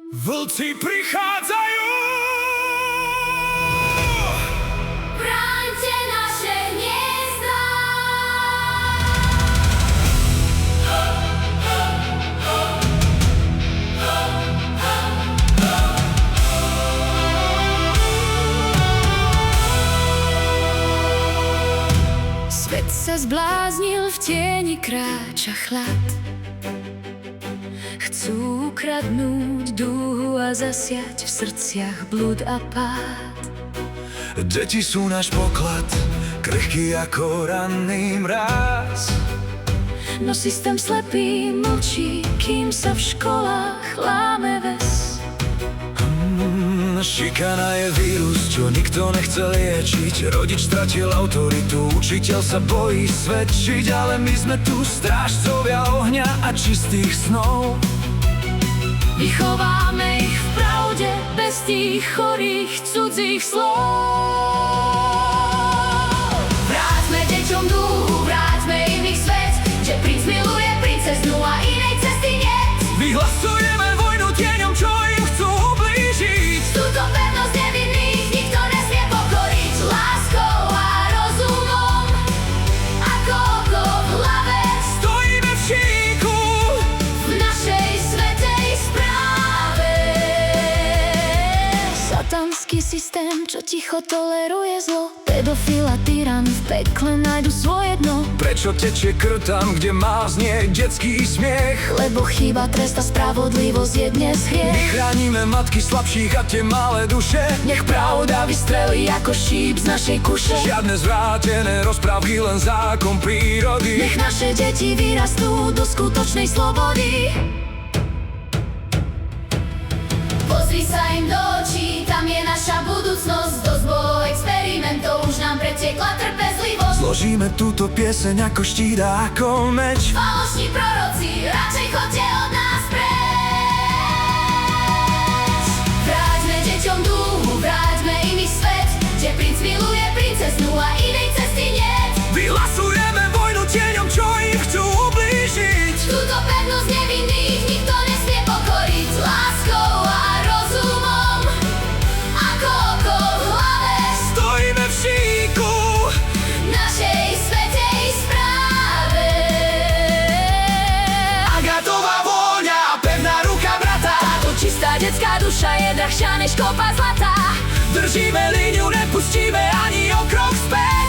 Vlci prichádzajú! Chráňte naše hniezda! Svet sa zbláznil, v tieni kráča chlad. Chcú ukradnúť dúhu a zasiať v srdciach blúd a pád. Deti sú náš poklad, krehký ako ranný mráz. No systém slepý mlčí, kým sa v školách láme ves. Šikana je vírus, čo nikto nechce liečiť. Rodič stratil autoritu, učiteľ sa bojí svedčiť. Ale my sme tu strážcovia ohňa a čistých snov. Vychováme ich v pravde, bez tých chorých cudzích slov. Vráťme deťom dúhu, vráťme im ich svet, že princ miluje princeznu a inej cesty niet. Vyhlasujeme vojnu tieňom, čo im chcú ublížiť. Túto pevnosť nevinných nikto nesmie pokoriť. Láskou a rozumom, ako oko v hlave, Stojíme v šíku, v našej svätej správe. Satanský systém, čo ticho toleruje zlo, pedofil a tyran v pekle nájdu svoje dno. prečo tečie krv tam, kde má znieť detský smiech? Lebo chýba trest a spravodlivosť je dnes My hriech. chránime matky slabších a tie malé duše. Nech pravda vystrelí ako šíp z našej kuše. Žiadne zvrátené rozprávky, len zákon prírody. Nech naše deti vyrastú do skutočnej slobody. Pozri sa im do očí, tam je naša budúcnosť. Dosť bolo experimentov, už nám pretiekla trpezlivosť. Zložíme túto pieseň ako štít a ako meč. Falošní proroci, radšej chodte od nás preč. Vráťme deťom dúhu, vráťme im ich svet, že princ miluje princeznu a inej cesty niet. Vyhlasujeme vojnu tieňom, čo im chcú ublížiť. Túto pevnosť nevinných nikto nesmie pokoriť. Láskou a rozumom, ako oko v hlave, Stojíme v šíku, našej svätej správe. Agatová vôňa a pevná ruka brata. Táto čistá detská duša je drahšia než kopa zlata. Držíme líniu, nepustíme ani o krok späť.